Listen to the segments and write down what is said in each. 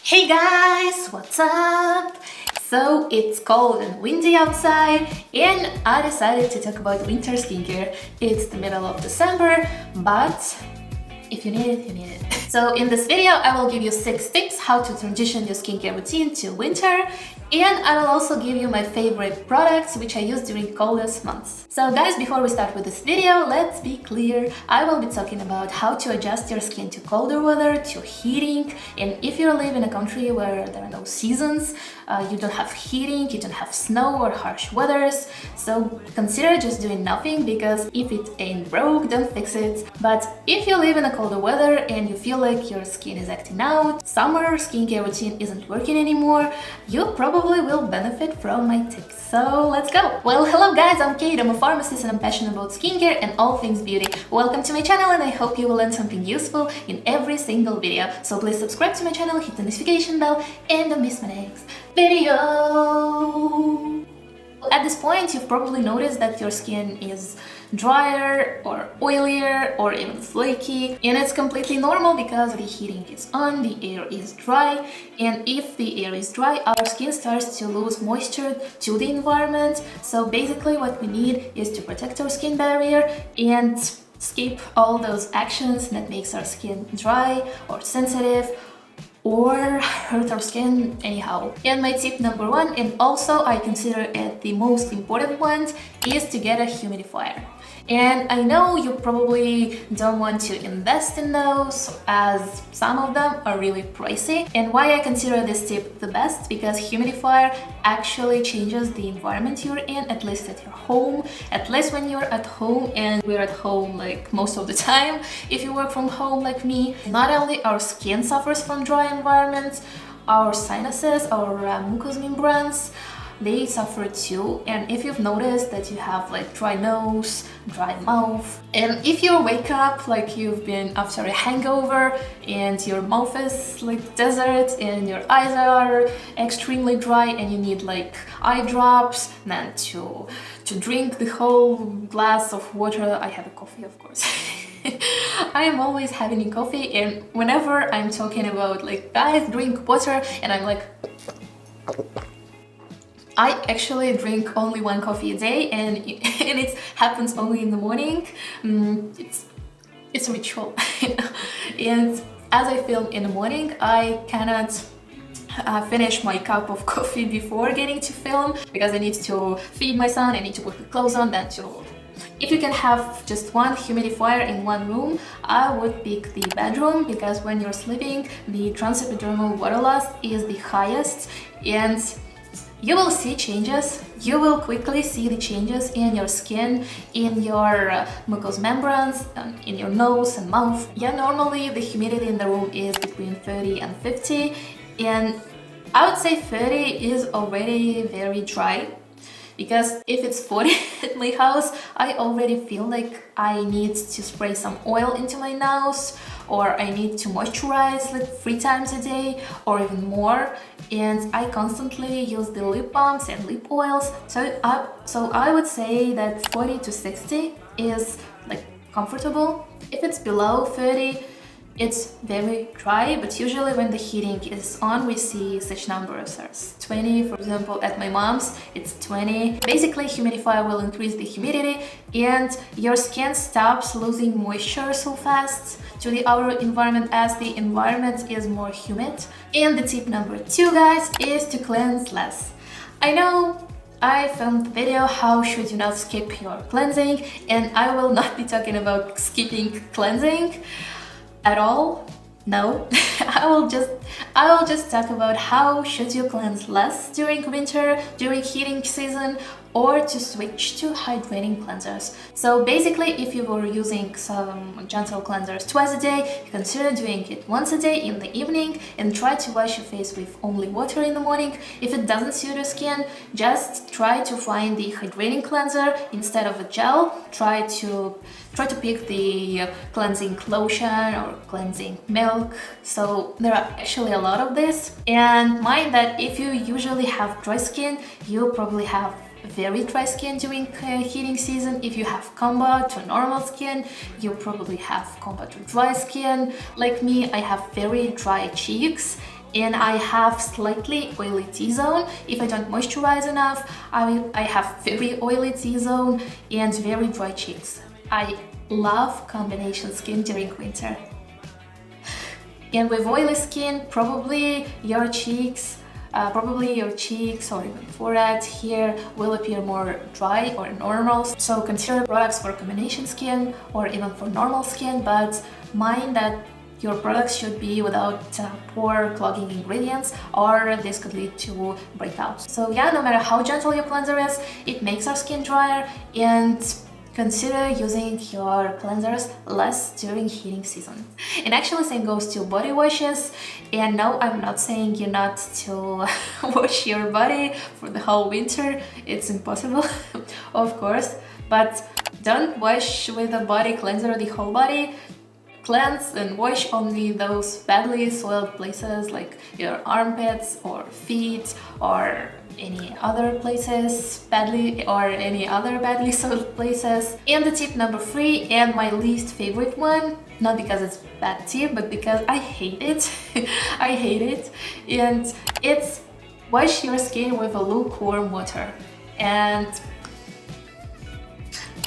Hey guys, what's up? So it's cold and windy outside and I decided to talk about winter skincare. It's the middle of December, but if you need it, you need it. So in this video, I will give you 6 tips how to transition your skincare routine to winter, and I will also give you my favorite products which I use during coldest months. So guys, before we start with this video, let's be clear. I will be talking about how to adjust your skin to colder weather, to heating, and if you live in a country where there are no seasons, you don't have heating, you don't have snow or harsh weathers, so consider just doing nothing, because if it ain't broke, don't fix it. But if you live in a colder weather and you feel like your skin is acting out, summer skincare routine isn't working anymore, you probably will benefit from my tips. So let's go! Well, hello guys, I'm Kate, I'm a pharmacist and I'm passionate about skincare and all things beauty. Welcome to my channel and I hope you will learn something useful in every single video. So please subscribe to my channel, hit the notification bell and don't miss my next video. At this point, you've probably noticed that your skin is drier or oilier or even flaky, and it's completely normal because the heating is on, the air is dry, and if the air is dry, our skin starts to lose moisture to the environment. So basically what we need is to protect our skin barrier and skip all those actions that makes our skin dry or sensitive or hurt our skin anyhow. And my tip number 1, and also I consider it the most important one, is to get a humidifier. And I know you probably don't want to invest in those, as some of them are really pricey. And why I consider this tip the best? Because humidifier actually changes the environment you're in, at least at your home, at least when you're at home, and we're at home like most of the time. If you work from home like me, not only our skin suffers from dry environments, our sinuses, our mucous membranes, they suffer too. And if you've noticed that you have like dry nose, dry mouth, and if you wake up like you've been after a hangover and your mouth is like desert and your eyes are extremely dry and you need like eye drops, then to drink the whole glass of water. I have a coffee, of course. I am always having a coffee, and whenever I'm talking about like guys drink water, and I'm like, I actually drink only 1 coffee a day, and it happens only in the morning. It's a ritual. And as I film in the morning, I cannot finish my cup of coffee before getting to film, because I need to feed my son, I need to put the clothes on, then to... If you can have just 1 humidifier in 1 room, I would pick the bedroom, because when you're sleeping, the transepidermal water loss is the highest, and you will see changes. You will quickly see the changes in your skin, in your mucous membranes, in your nose and mouth. Yeah, normally the humidity in the room is between 30 and 50, and I would say 30 is already very dry, because if it's 40 at my house, I already feel like I need to spray some oil into my nose, or I need to moisturize like 3 times a day or even more, and I constantly use the lip balms and lip oils. So I would say that 40 to 60 is like comfortable. If it's below 30, it's very dry, but usually when the heating is on, we see such numbers as 20. For example, at my mom's, it's 20. Basically, humidifier will increase the humidity and your skin stops losing moisture so fast to the outer environment as the environment is more humid. And the tip number 2, guys, is to cleanse less. I know I filmed the video how should you not skip your cleansing, and I will not be talking about skipping cleansing at all. No. I will just talk about how should you cleanse less during winter, during heating season, or to switch to hydrating cleansers. So basically, if you were using some gentle cleansers twice a day, consider doing it once a day in the evening, and try to wash your face with only water in the morning. If it doesn't suit your skin, just try to find the hydrating cleanser instead of a gel. Try to pick the cleansing lotion or cleansing milk. So there are actually a lot of this. And mind that if you usually have dry skin, you probably have very dry skin during heating season. If you have combo to normal skin, you probably have combo to dry skin. Like me, I have very dry cheeks, and I have slightly oily T-zone. If I don't moisturize enough, I have very oily T-zone and very dry cheeks. I love combination skin during winter. And with oily skin, probably your cheeks or even forehead here will appear more dry or normal. So consider products for combination skin or even for normal skin, but mind that your products should be without pore clogging ingredients, or this could lead to breakouts. So yeah, no matter how gentle your cleanser is, it makes our skin drier, and consider using your cleansers less during heating season. And actually same goes to body washes. And no, I'm not saying you not to wash your body for the whole winter. It's impossible, of course, but don't wash with a body cleanser the whole body. Cleanse and wash only those badly soiled places like your armpits or feet or any other places any other badly soiled places. And the tip number 3, and my least favorite one, not because it's bad tip, but because I hate it. I hate it. And it's wash your skin with a lukewarm water. And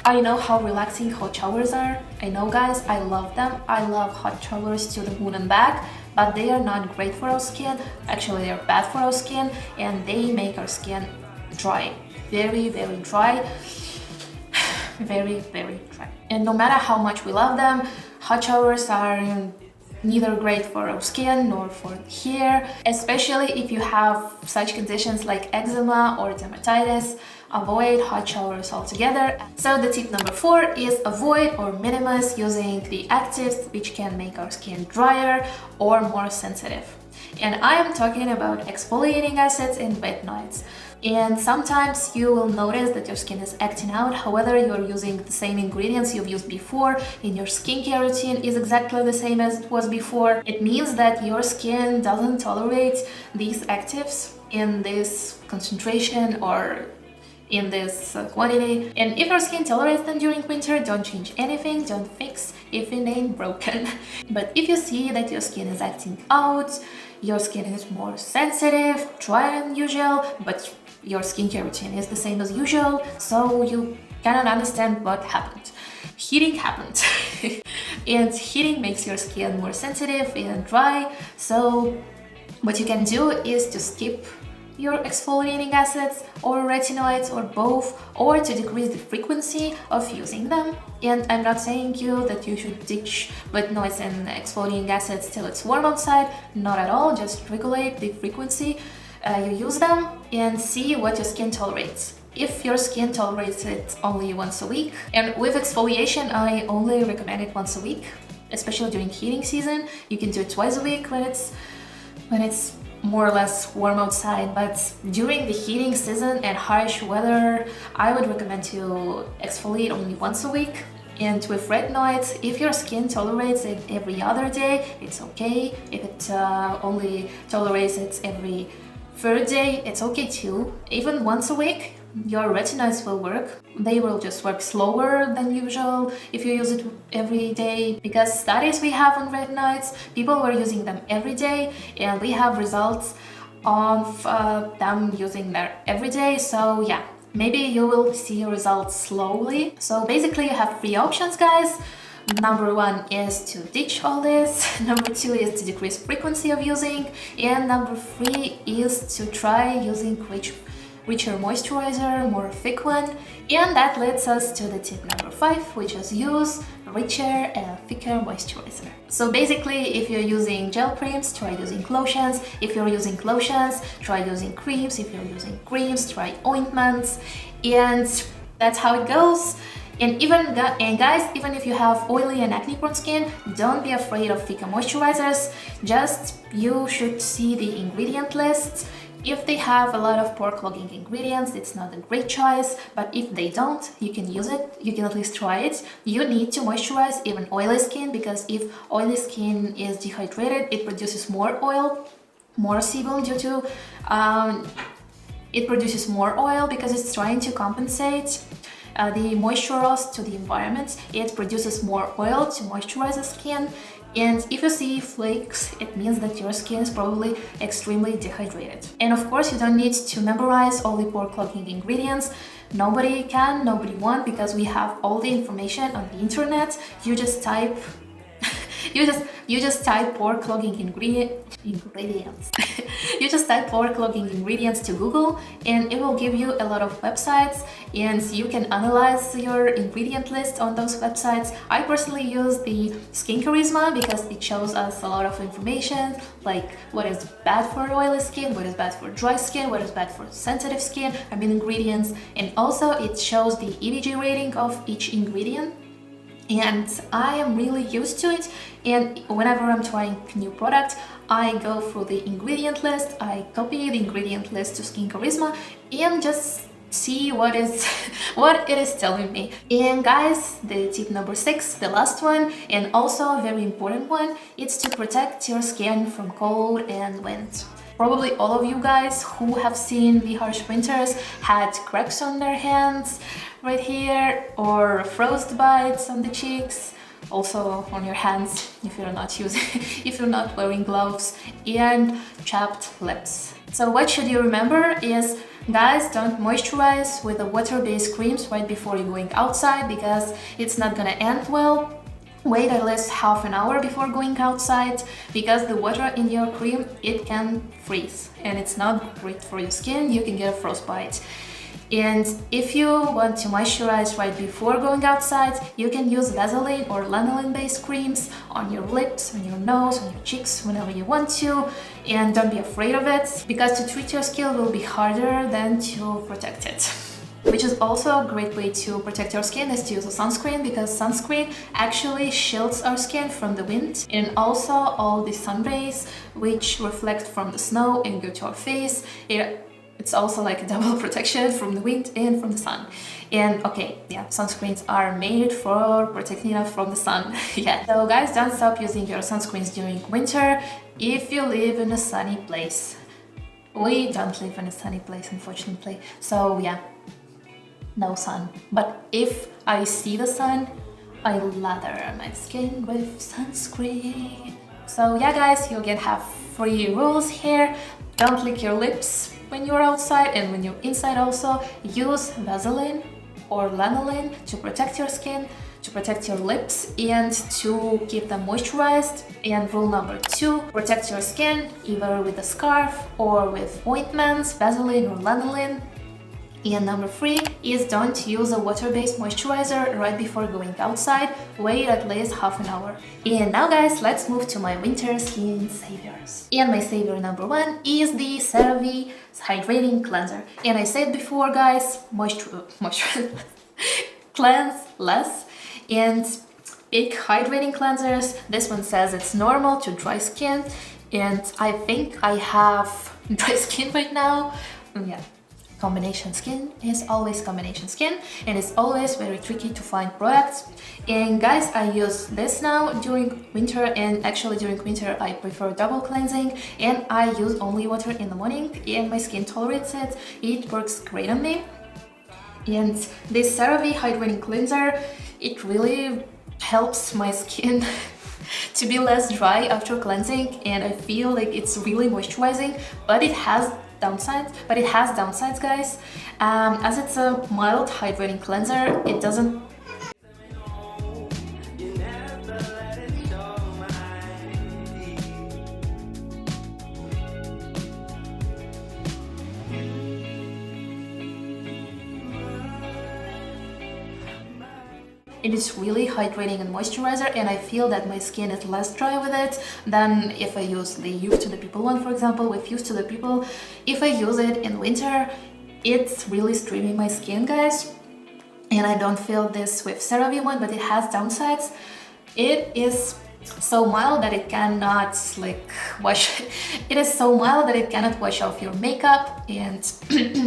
I know how relaxing hot showers are. I know, guys, I love them. I love hot showers to the moon and back, but they are not great for our skin. Actually, they're bad for our skin, and they make our skin dry. Very, very dry. Very, very dry. And no matter how much we love them, hot showers are neither great for our skin nor for the hair, especially if you have such conditions like eczema or dermatitis. Avoid hot showers altogether. So the tip number 4 is avoid or minimize using the actives which can make our skin drier or more sensitive. And I am talking about exfoliating acids and retinoids. And sometimes you will notice that your skin is acting out, however you're using the same ingredients you've used before and your skincare routine is exactly the same as it was before. It means that your skin doesn't tolerate these actives in this concentration or in this quantity. And if your skin tolerates them during winter, don't change anything, don't fix if it ain't broken. But if you see that your skin is acting out, your skin is more sensitive, drier than usual, but your skincare routine is the same as usual, so you cannot understand what happened. Heating happened. And heating makes your skin more sensitive and dry, so what you can do is to skip your exfoliating acids or retinoids or both, or to decrease the frequency of using them. And I'm not saying you that you should ditch retinoids and exfoliating acids till it's warm outside, not at all, just regulate the frequency you use them and see what your skin tolerates. If your skin tolerates it only once a week, and with exfoliation I only recommend it once a week, especially during heating season. You can do it twice a week when it's more or less warm outside, but during the heating season and harsh weather, I would recommend to exfoliate only once a week. And with retinoids, if your skin tolerates it every other day, it's okay. If it only tolerates it every third day, it's okay too. Even once a week, your retinoids will work. They will just work slower than usual if you use it every day, because studies we have on retinoids, people were using them every day and we have results of them using them every day. So yeah, maybe you will see results slowly. So basically you have 3 options, guys. Number 1 is to ditch all this, number 2 is to decrease frequency of using, and number 3 is to try using richer moisturizer, more thick one. And that leads us to the tip number 5, which is use richer and thicker moisturizer. So basically, if you're using gel creams, try using lotions. If you're using lotions, try using creams. If you're using creams, try ointments. And that's how it goes. And guys, even if you have oily and acne-prone skin, don't be afraid of thicker moisturizers. Just you should see the ingredient list. If they have a lot of pore clogging ingredients, it's not a great choice, but if they don't, you can use it, you can at least try it. You need to moisturize even oily skin, because if oily skin is dehydrated, it produces more oil, more sebum due to it produces more oil because it's trying to compensate the moisture loss to the environment. It produces more oil to moisturize the skin, And if you see flakes, it means that your skin is probably extremely dehydrated. And of course, you don't need to memorize all the pore clogging ingredients. Nobody can, nobody won't, because we have all the information on the internet. You just type you just type pore clogging ingredients. You just type pore clogging ingredients to Google, and it will give you a lot of websites, and you can analyze your ingredient list on those websites. I personally use the Skin Charisma because it shows us a lot of information, like what is bad for oily skin, what is bad for dry skin, what is bad for sensitive skin, ingredients, and also it shows the EDG rating of each ingredient. And I am really used to it, and whenever I'm trying new product, I go through the ingredient list, I copy the ingredient list to Skin Charisma and just see what it is telling me. And guys, the tip number 6, the last one, and also a very important one, it's to protect your skin from cold and wind. Probably all of you guys who have seen the harsh winters had cracks on their hands right here, or frostbites on the cheeks, also on your hands if you're not wearing gloves, and chapped lips. So what should you remember is, guys, don't moisturize with the water-based creams right before you're going outside, because it's not gonna end well. Wait at least half an hour before going outside, because the water in your cream, it can freeze and it's not great for your skin. You can get a frostbite. And if you want to moisturize right before going outside, you can use Vaseline or lanolin based creams on your lips, on your nose, on your cheeks, whenever you want to. And don't be afraid of it, because to treat your skin will be harder than to protect it. Which is also a great way to protect your skin, is to use a sunscreen, because sunscreen actually shields our skin from the wind, and also all the sun rays which reflect from the snow and go to our face. It's also like a double protection from the wind and from the sun. And okay, yeah, sunscreens are made for protecting us from the sun. Yeah. So guys, don't stop using your sunscreens during winter if you live in a sunny place. We don't live in a sunny place, unfortunately. So yeah, no sun. But if I see the sun, I lather my skin with sunscreen. So yeah, guys, you again have 3 rules here. Don't lick your lips when you're outside, and when you're inside also, use Vaseline or lanolin to protect your skin, to protect your lips, and to keep them moisturized. And rule number 2, protect your skin either with a scarf or with ointments, Vaseline or lanolin. And number 3 is don't use a water-based moisturizer right before going outside. Wait at least half an hour. And now guys, let's move to my winter skin saviors. And my savior number 1 is the CeraVe Hydrating Cleanser. And I said before, guys, cleanse less and pick hydrating cleansers. This one says it's normal to dry skin, and I think I have dry skin right now. Yeah. Combination skin is always combination skin, and it's always very tricky to find products. And guys, I use this now during winter, and actually during winter I prefer double cleansing, and I use only water in the morning, and my skin tolerates it. It works great on me. And this CeraVe Hydrating Cleanser, it really helps my skin to be less dry after cleansing, and I feel like it's really moisturizing, but it has downsides, guys. As it's a mild hydrating cleanser, it doesn't It is really hydrating and moisturizer, and I feel that my skin is less dry with it than if I use the Youth to the People one, for example. With Youth to the People, if I use it in winter, it's really streaming my skin, guys. And I don't feel this with CeraVe one, but it has downsides. It is so mild that it cannot wash. It is so mild that it cannot wash off your makeup, and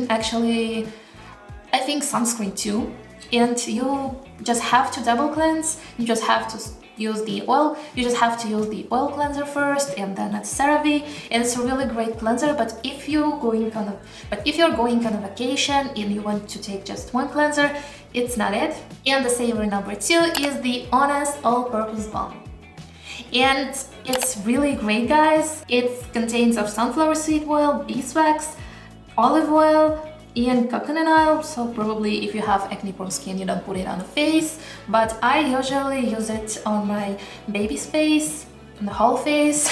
actually, I think sunscreen too. And you just have to double cleanse. You just have to use the oil. You just have to use the oil cleanser first, and then a CeraVe. And it's a really great cleanser. But if you're going on a vacation and you want to take just one cleanser, it's not it. And the savior number 2 is the Honest All-Purpose Balm. and it's really great, guys. It contains of sunflower seed oil, beeswax, olive oil, and coconut oil. So probably if you have acne prone skin, you don't put it on the face, but I usually use it on my baby's face, on the whole face,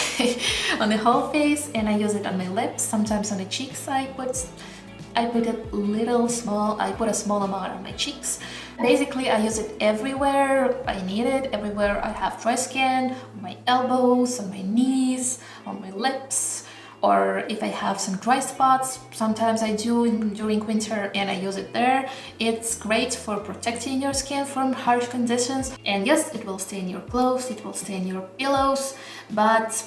on the whole face, and I use it on my lips, sometimes on the cheeks. I put a small amount on my cheeks. Basically, I use it everywhere I need it, everywhere I have dry skin, on my elbows, on my knees, on my lips, or if I have some dry spots, sometimes I do during winter, and I use it there. It's great for protecting your skin from harsh conditions, and yes, it will stay in your clothes, it will stay in your pillows, but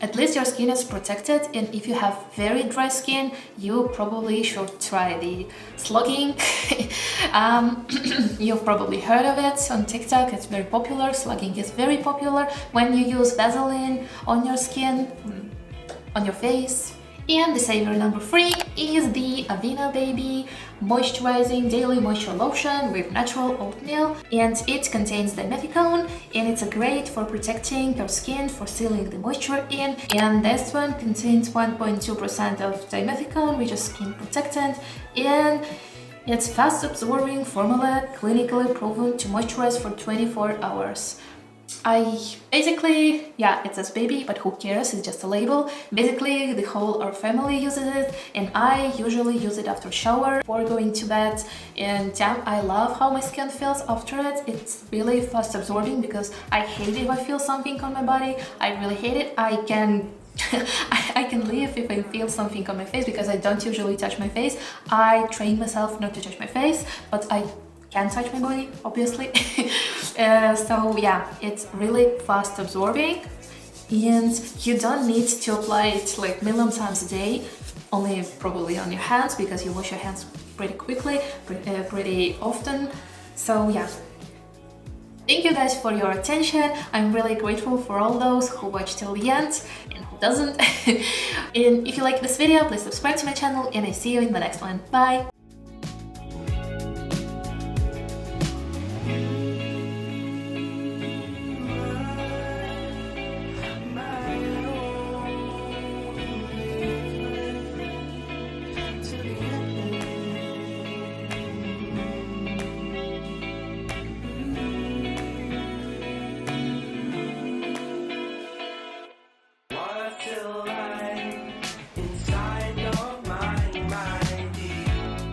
at least your skin is protected. And if you have very dry skin, you probably should try the slugging. You've probably heard of it on TikTok. It's very popular. Slugging is very popular when you use Vaseline on your skin, on your face. And the savior number 3 is the Avena Baby Moisturizing Daily Moisture Lotion with natural oatmeal, and it contains dimethicone, and it's great for protecting your skin, for sealing the moisture in. And this one contains 1.2% of dimethicone, which is skin protectant, and it's fast absorbing formula, clinically proven to moisturize for 24 hours. It says baby, but who cares, it's just a label. Basically, our family uses it, and I usually use it after shower before going to bed. And damn, I love how my skin feels after it. It's really fast absorbing, because I hate if I feel something on my body. I really hate it. I can leave if I feel something on my face, because I don't usually touch my face. I train myself not to touch my face, but I can touch my body, obviously. So yeah, it's really fast absorbing, and you don't need to apply it like million times a day, only probably on your hands, because you wash your hands pretty quickly, pretty often. So yeah, thank you guys for your attention. I'm really grateful for all those who watch till the end and who doesn't. And if you like this video, please subscribe to my channel, and I see you in the next one. Bye!